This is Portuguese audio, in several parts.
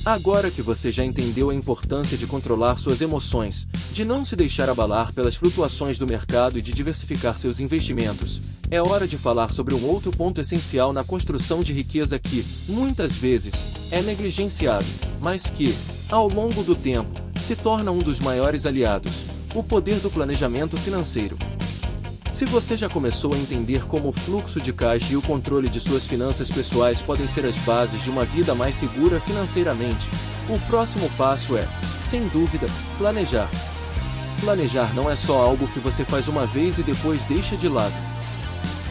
Agora que você já entendeu a importância de controlar suas emoções, de não se deixar abalar pelas flutuações do mercado e de diversificar seus investimentos, é hora de falar sobre um outro ponto essencial na construção de riqueza que, muitas vezes, é negligenciado, mas que, ao longo do tempo, se torna um dos maiores aliados: o poder do planejamento financeiro. Se você já começou a entender como o fluxo de caixa e o controle de suas finanças pessoais podem ser as bases de uma vida mais segura financeiramente, o próximo passo é, sem dúvida, planejar. Planejar não é só algo que você faz uma vez e depois deixa de lado.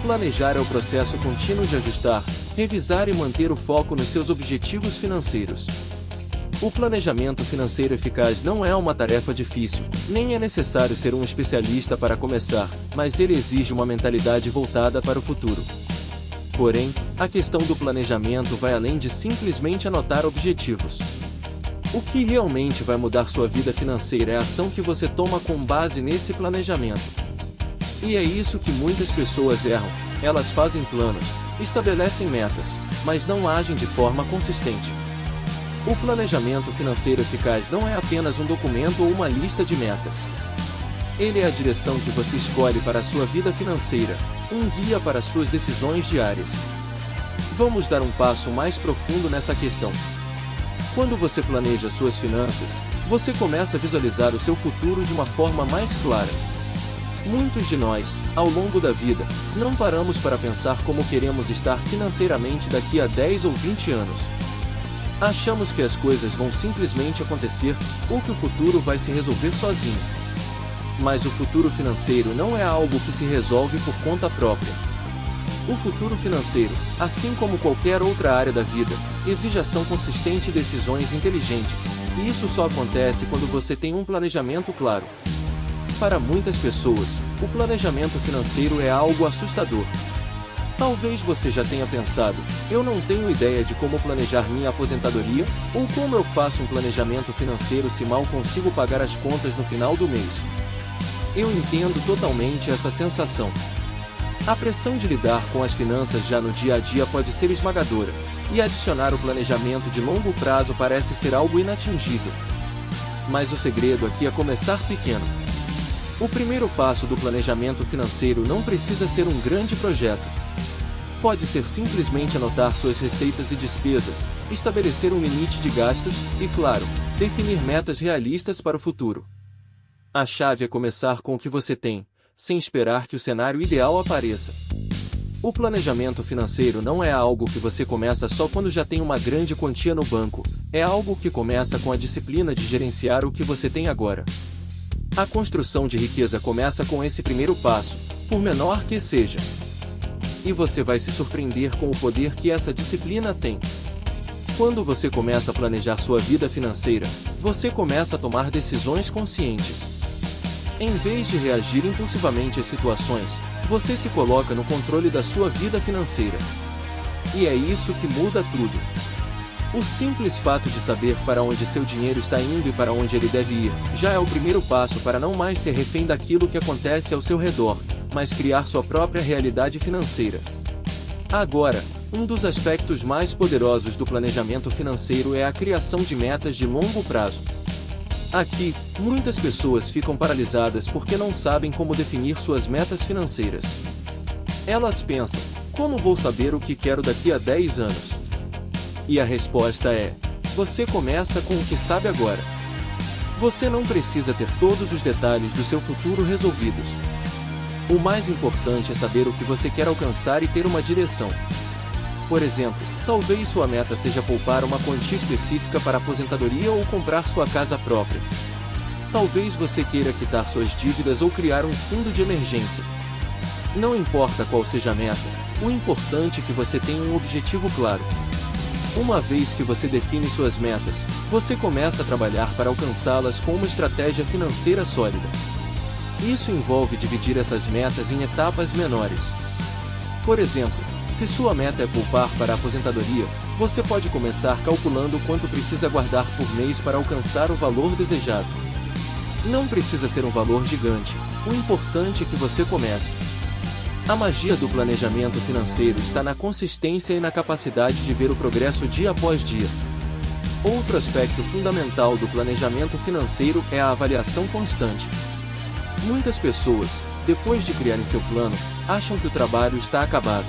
Planejar é o processo contínuo de ajustar, revisar e manter o foco nos seus objetivos financeiros. O planejamento financeiro eficaz não é uma tarefa difícil, nem é necessário ser um especialista para começar, mas ele exige uma mentalidade voltada para o futuro. Porém, a questão do planejamento vai além de simplesmente anotar objetivos. O que realmente vai mudar sua vida financeira é a ação que você toma com base nesse planejamento. E é isso que muitas pessoas erram: elas fazem planos, estabelecem metas, mas não agem de forma consistente. O planejamento financeiro eficaz não é apenas um documento ou uma lista de metas. Ele é a direção que você escolhe para a sua vida financeira, um guia para suas decisões diárias. Vamos dar um passo mais profundo nessa questão. Quando você planeja suas finanças, você começa a visualizar o seu futuro de uma forma mais clara. Muitos de nós, ao longo da vida, não paramos para pensar como queremos estar financeiramente daqui a 10 ou 20 anos. Achamos que as coisas vão simplesmente acontecer, ou que o futuro vai se resolver sozinho. Mas o futuro financeiro não é algo que se resolve por conta própria. O futuro financeiro, assim como qualquer outra área da vida, exige ação consistente e decisões inteligentes, e isso só acontece quando você tem um planejamento claro. Para muitas pessoas, o planejamento financeiro é algo assustador. Talvez você já tenha pensado: eu não tenho ideia de como planejar minha aposentadoria, ou como eu faço um planejamento financeiro se mal consigo pagar as contas no final do mês. Eu entendo totalmente essa sensação. A pressão de lidar com as finanças já no dia a dia pode ser esmagadora, e adicionar o planejamento de longo prazo parece ser algo inatingível. Mas o segredo aqui é começar pequeno. O primeiro passo do planejamento financeiro não precisa ser um grande projeto. Pode ser simplesmente anotar suas receitas e despesas, estabelecer um limite de gastos e, claro, definir metas realistas para o futuro. A chave é começar com o que você tem, sem esperar que o cenário ideal apareça. O planejamento financeiro não é algo que você começa só quando já tem uma grande quantia no banco, é algo que começa com a disciplina de gerenciar o que você tem agora. A construção de riqueza começa com esse primeiro passo, por menor que seja. E você vai se surpreender com o poder que essa disciplina tem. Quando você começa a planejar sua vida financeira, você começa a tomar decisões conscientes. Em vez de reagir impulsivamente às situações, você se coloca no controle da sua vida financeira. E é isso que muda tudo. O simples fato de saber para onde seu dinheiro está indo e para onde ele deve ir, já é o primeiro passo para não mais ser refém daquilo que acontece ao seu redor, mas criar sua própria realidade financeira. Agora, um dos aspectos mais poderosos do planejamento financeiro é a criação de metas de longo prazo. Aqui, muitas pessoas ficam paralisadas porque não sabem como definir suas metas financeiras. Elas pensam: como vou saber o que quero daqui a 10 anos? E a resposta é: você começa com o que sabe agora. Você não precisa ter todos os detalhes do seu futuro resolvidos. O mais importante é saber o que você quer alcançar e ter uma direção. Por exemplo, talvez sua meta seja poupar uma quantia específica para a aposentadoria ou comprar sua casa própria. Talvez você queira quitar suas dívidas ou criar um fundo de emergência. Não importa qual seja a meta, o importante é que você tenha um objetivo claro. Uma vez que você define suas metas, você começa a trabalhar para alcançá-las com uma estratégia financeira sólida. Isso envolve dividir essas metas em etapas menores. Por exemplo, se sua meta é poupar para a aposentadoria, você pode começar calculando quanto precisa guardar por mês para alcançar o valor desejado. Não precisa ser um valor gigante, o importante é que você comece. A magia do planejamento financeiro está na consistência e na capacidade de ver o progresso dia após dia. Outro aspecto fundamental do planejamento financeiro é a avaliação constante. Muitas pessoas, depois de criarem seu plano, acham que o trabalho está acabado.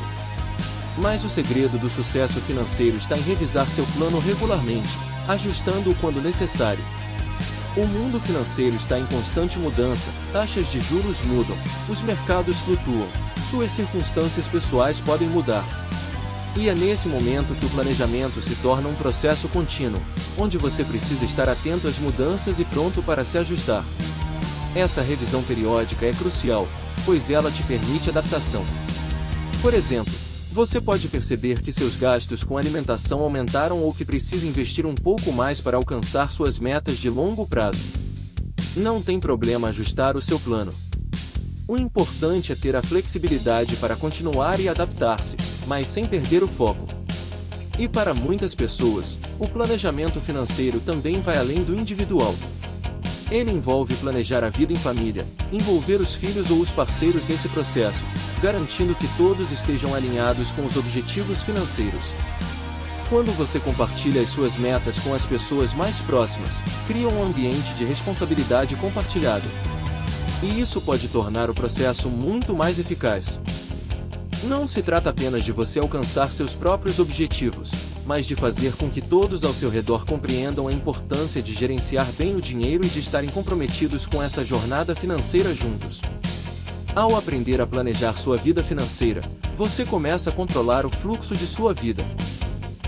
Mas o segredo do sucesso financeiro está em revisar seu plano regularmente, ajustando-o quando necessário. O mundo financeiro está em constante mudança, taxas de juros mudam, os mercados flutuam, suas circunstâncias pessoais podem mudar. E é nesse momento que o planejamento se torna um processo contínuo, onde você precisa estar atento às mudanças e pronto para se ajustar. Essa revisão periódica é crucial, pois ela te permite adaptação. Por exemplo, você pode perceber que seus gastos com alimentação aumentaram ou que precisa investir um pouco mais para alcançar suas metas de longo prazo. Não tem problema ajustar o seu plano. O importante é ter a flexibilidade para continuar e adaptar-se, mas sem perder o foco. E para muitas pessoas, o planejamento financeiro também vai além do individual. Ele envolve planejar a vida em família, envolver os filhos ou os parceiros nesse processo, garantindo que todos estejam alinhados com os objetivos financeiros. Quando você compartilha as suas metas com as pessoas mais próximas, cria um ambiente de responsabilidade compartilhada. E isso pode tornar o processo muito mais eficaz. Não se trata apenas de você alcançar seus próprios objetivos, mas de fazer com que todos ao seu redor compreendam a importância de gerenciar bem o dinheiro e de estarem comprometidos com essa jornada financeira juntos. Ao aprender a planejar sua vida financeira, você começa a controlar o fluxo de sua vida.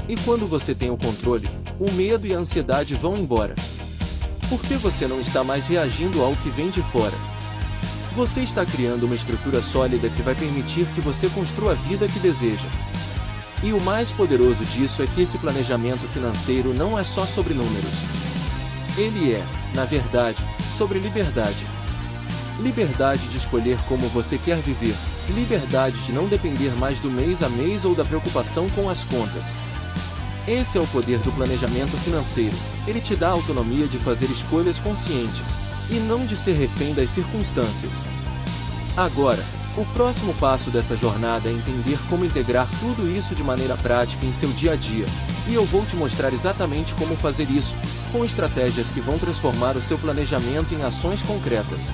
E quando você tem o controle, o medo e a ansiedade vão embora. Porque você não está mais reagindo ao que vem de fora. Você está criando uma estrutura sólida que vai permitir que você construa a vida que deseja. E o mais poderoso disso é que esse planejamento financeiro não é só sobre números. Ele é, na verdade, sobre liberdade. Liberdade de escolher como você quer viver, liberdade de não depender mais do mês a mês ou da preocupação com as contas. Esse é o poder do planejamento financeiro, ele te dá a autonomia de fazer escolhas conscientes, e não de ser refém das circunstâncias. Agora, o próximo passo dessa jornada é entender como integrar tudo isso de maneira prática em seu dia a dia, e eu vou te mostrar exatamente como fazer isso, com estratégias que vão transformar o seu planejamento em ações concretas.